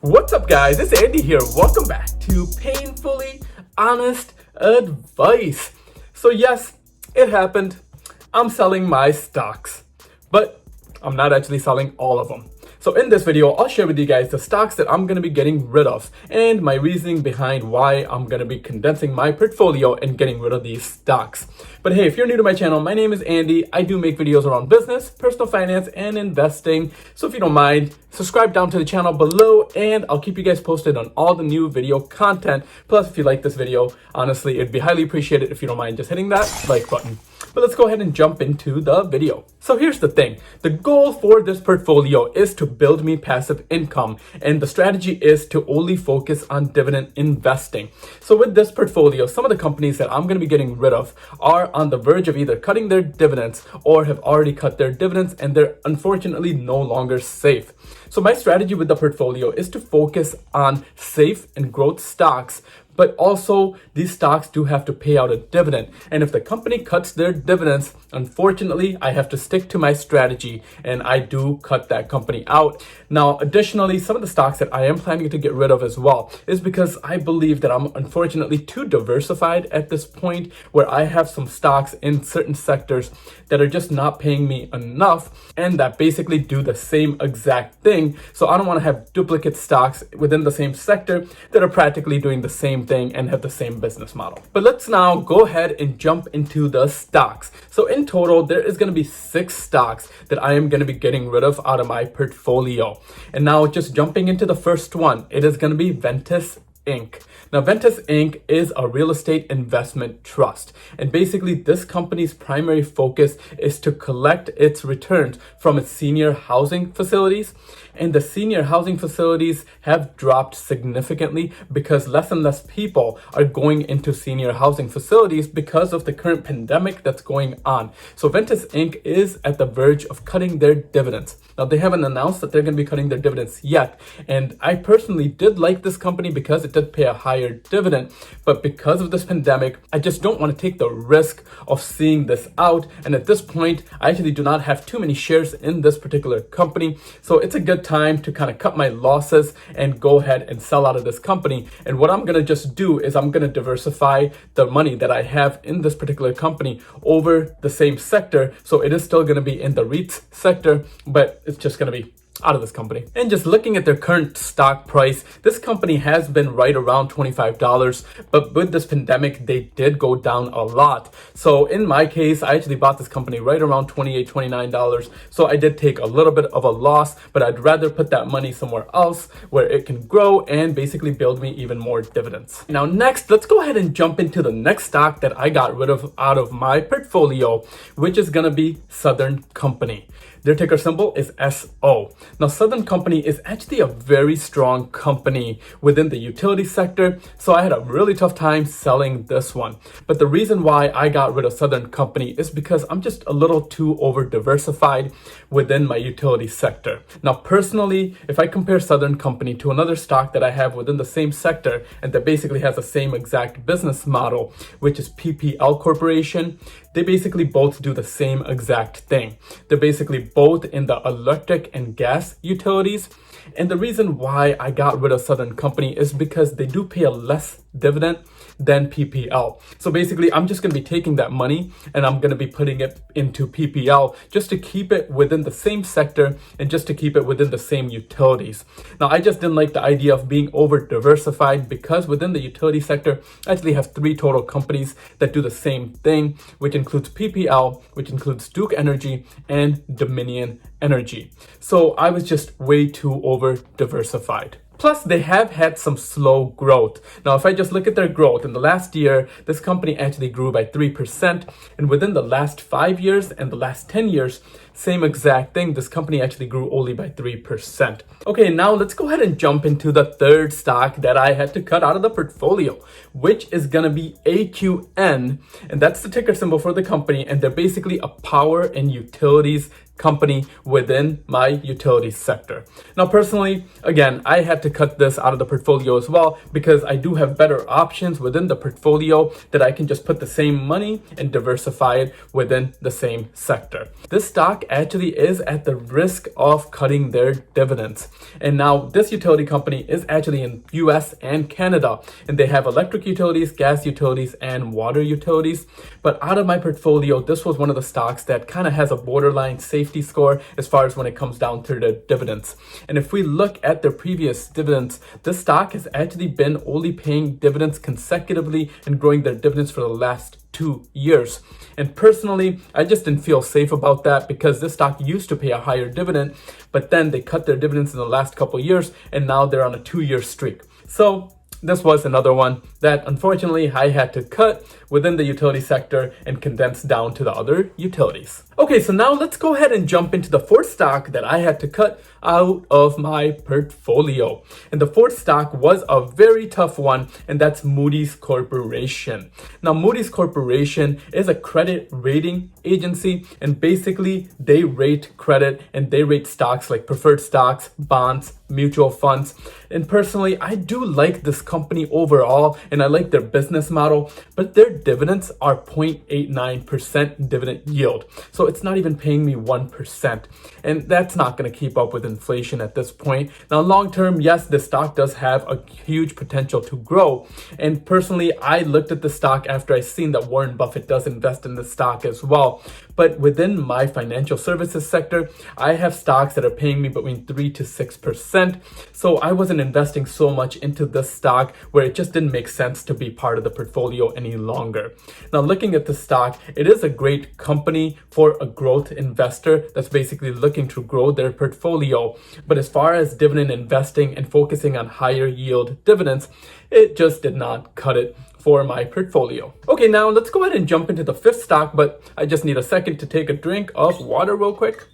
What's up, guys? It's Andy here. Welcome back to Painfully Honest Advice. So yes, it happened. I'm selling my stocks, but I'm not actually selling all of them. So in this video, I'll share with you guys the stocks that I'm going to be getting rid of and my reasoning behind why I'm going to be condensing my portfolio and getting rid of these stocks. But hey, if you're new to my channel, my name is Andy. I do make videos around business, personal finance, and investing. So if you don't mind, subscribe down to the channel below and I'll keep you guys posted on all the new video content. Plus, if you like this video, honestly, it'd be highly appreciated if you don't mind just hitting that like button. But let's go ahead and jump into the video. So here's the thing. The goal for this portfolio is to build me passive income, and the strategy is to only focus on dividend investing. So with this portfolio, some of the companies that I'm going to be getting rid of are on the verge of either cutting their dividends or have already cut their dividends, and they're unfortunately no longer safe. So my strategy with the portfolio is to focus on safe and growth stocks, but also these stocks do have to pay out a dividend. And if the company cuts their dividends, unfortunately, I have to stick to my strategy and I do cut that company out. Now, additionally, some of the stocks that I am planning to get rid of as well is because I believe that I'm unfortunately too diversified at this point, where I have some stocks in certain sectors that are just not paying me enough and that basically do the same exact thing. So I don't want to have duplicate stocks within the same sector that are practically doing the same thing and have the same business model. But let's now go ahead and jump into the stocks. So in total, there is going to be 6 stocks that I am going to be getting rid of out of my portfolio. And now just jumping into the first one, it is going to be Ventus Inc. Now, Ventus Inc. is a real estate investment trust. And basically, this company's primary focus is to collect its returns from its senior housing facilities. And the senior housing facilities have dropped significantly because less and less people are going into senior housing facilities because of the current pandemic that's going on. So Ventus Inc. is at the verge of cutting their dividends. Now, they haven't announced that they're going to be cutting their dividends yet. And I personally did like this company because it did pay a higher dividend. But because of this pandemic, I just don't want to take the risk of seeing this out. And at this point, I actually do not have too many shares in this particular company. So it's a good time to kind of cut my losses and go ahead and sell out of this company. And what I'm going to just do is I'm going to diversify the money that I have in this particular company over the same sector. So it is still going to be in the REITs sector, but it's just going to be out of this company. And just looking at their current stock price, this company has been right around $25, but with this pandemic, they did go down a lot. So in my case, I actually bought this company right around $28, $29. So I did take a little bit of a loss, but I'd rather put that money somewhere else where it can grow and basically build me even more dividends. Now, next, let's go ahead and jump into the next stock that I got rid of out of my portfolio, which is going to be Southern Company. Their ticker symbol is SO. Now, Southern Company is actually a very strong company within the utility sector, so I had a really tough time selling this one. But the reason why I got rid of Southern Company is because I'm just a little too over diversified within my utility sector. Now, personally, if I compare Southern Company to another stock that I have within the same sector and that basically has the same exact business model, which is PPL Corporation, they basically both do the same exact thing. They're basically both in the electric and gas utilities. And the reason why I got rid of Southern Company is because they do pay a less dividend than PPL. So basically, I'm just going to be taking that money and I'm going to be putting it into PPL just to keep it within the same sector and just to keep it within the same utilities. Now, I just didn't like the idea of being over diversified because within the utility sector, I actually have 3 total companies that do the same thing, which includes PPL, which includes Duke Energy and Dominion Energy. So I was just way too over diversified. Plus, they have had some slow growth. Now, if I just look at their growth, in the last year, this company actually grew by 3%. And within the last 5 years and the last 10 years, same exact thing, this company actually grew only by 3%. Okay, now let's go ahead and jump into the third stock that I had to cut out of the portfolio, which is gonna be AQN. And that's the ticker symbol for the company. And they're basically a power and utilities company within my utility sector. Now, personally, again, I had to cut this out of the portfolio as well because I do have better options within the portfolio that I can just put the same money and diversify it within the same sector. This stock actually is at the risk of cutting their dividends. And now this utility company is actually in US and Canada, and they have electric utilities, gas utilities, and water utilities. But out of my portfolio, this was one of the stocks that kind of has a borderline safety score as far as when it comes down to the dividends. And if we look at their previous dividends, this stock has actually been only paying dividends consecutively and growing their dividends for the last 2 years. And personally, I just didn't feel safe about that because this stock used to pay a higher dividend, but then they cut their dividends in the last couple years and now they're on a 2-year streak. So this was another one that unfortunately I had to cut within the utility sector and condense down to the other utilities. Okay, so now let's go ahead and jump into the fourth stock that I had to cut out of my portfolio. And the fourth stock was a very tough one, and that's Moody's Corporation. Now, Moody's Corporation is a credit rating agency, and basically they rate credit and they rate stocks like preferred stocks, bonds, mutual funds. And personally, I do like this company overall, and I like their business model, but their dividends are 0.89% dividend yield. So it's not even paying me 1%. And that's not going to keep up with inflation at this point. Now, long term, yes, the stock does have a huge potential to grow. And personally, I looked at the stock after I seen that Warren Buffett does invest in the stock as well. But within my financial services sector, I have stocks that are paying me between 3 to 6%. So I wasn't investing so much into this stock where it just didn't make sense to be part of the portfolio any longer. Now, looking at the stock, it is a great company for a growth investor that's basically looking to grow their portfolio. But as far as dividend investing and focusing on higher yield dividends, it just did not cut it for my portfolio. Okay, now let's go ahead and jump into the fifth stock, but I just need a second to take a drink of water real quick.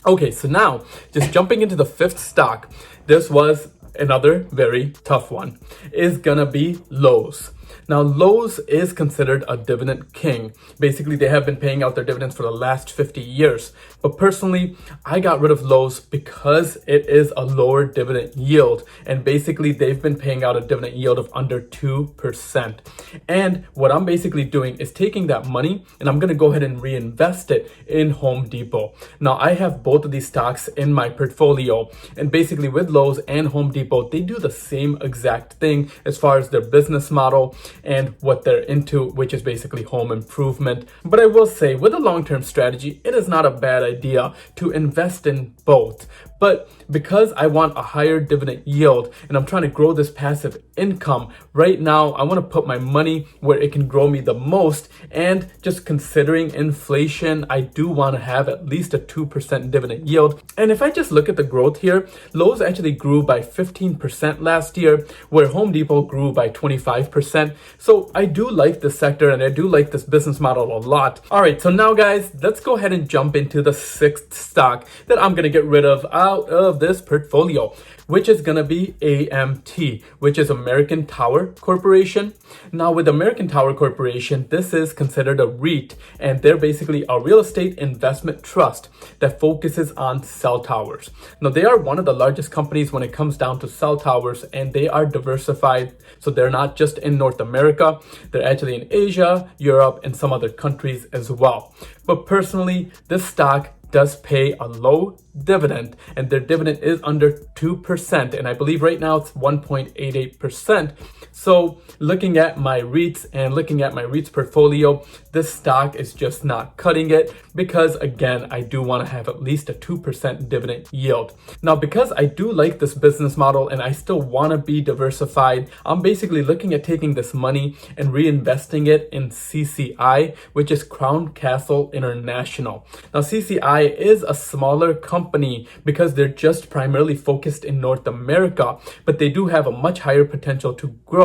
Okay, so now just jumping into the fifth stock, this was another very tough one, is gonna be Lowe's. Now, Lowe's is considered a dividend king. Basically, they have been paying out their dividends for the last 50 years. But personally, I got rid of Lowe's because it is a lower dividend yield. And basically, they've been paying out a dividend yield of under 2%. And what I'm basically doing is taking that money and I'm going to go ahead and reinvest it in Home Depot. Now, I have both of these stocks in my portfolio. And basically, with Lowe's and Home Depot, they do the same exact thing as far as their business model and what they're into, which is basically home improvement. But I will say, with a long-term strategy, it is not a bad idea to invest in both. But because I want a higher dividend yield and I'm trying to grow this passive income, right now I want to put my money where it can grow me the most. And just considering inflation, I do want to have at least a 2% dividend yield. And if I just look at the growth here, Lowe's actually grew by 15% last year, where Home Depot grew by 25%. So I do like this sector and I do like this business model a lot. All right, so now guys, let's go ahead and jump into the sixth stock that I'm going to get rid of out of this portfolio, which is going to be AMT, which is American Tower Corporation. Now, with American Tower Corporation, this is considered a REIT, and they're basically a real estate investment trust that focuses on cell towers. Now, they are one of the largest companies when it comes down to cell towers, and they are diversified. So they're not just in North America, they're actually in Asia, Europe, and some other countries as well. But personally, this stock does pay a low dividend, and their dividend is under 2%, and I believe right now it's 1.88%. So looking at my REITs and looking at my REITs portfolio, this stock is just not cutting it because, again, I do want to have at least a 2% dividend yield. Now, because I do like this business model and I still want to be diversified, I'm basically looking at taking this money and reinvesting it in CCI, which is Crown Castle International. Now, CCI is a smaller company because they're just primarily focused in North America, but they do have a much higher potential to grow.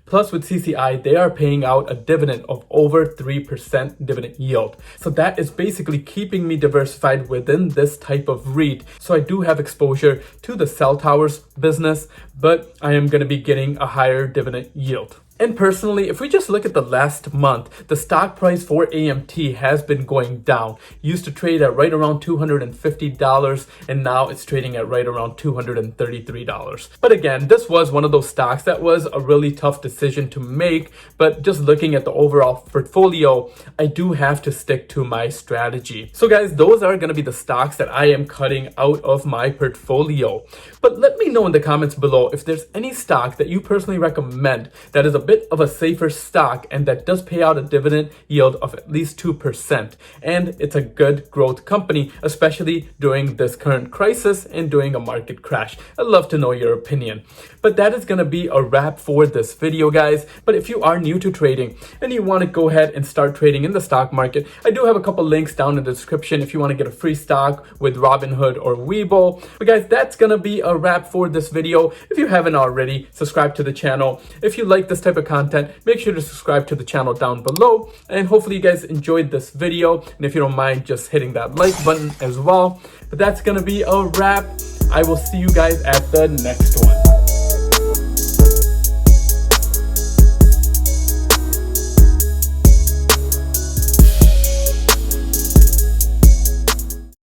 Plus, with CCI, they are paying out a dividend of over 3% dividend yield. So that is basically keeping me diversified within this type of REIT. So I do have exposure to the cell towers business, but I am going to be getting a higher dividend yield. And personally, if we just look at the last month, the stock price for AMT has been going down. Used to trade at right around $250, and now it's trading at right around $233. But again, this was one of those stocks that was a really tough decision to make, but just looking at the overall portfolio, I do have to stick to my strategy. So guys, those are going to be the stocks that I am cutting out of my portfolio. But let me know in the comments below if there's any stock that you personally recommend that is a bit of a safer stock and that does pay out a dividend yield of at least 2%. And it's a good growth company, especially during this current crisis and during a market crash. I'd love to know your opinion. But that is going to be a wrap for this video, guys. But if you are new to trading and you want to go ahead and start trading in the stock market, I do have a couple links down in the description if you want to get a free stock with Robinhood or Webull. But guys, that's going to be a wrap for this video. If you haven't already, subscribe to the channel. If you like this type of content, make sure to subscribe to the channel down below. And hopefully you guys enjoyed this video. And if you don't mind, just hitting that like button as well. But that's going to be a wrap. I will see you guys at the next one.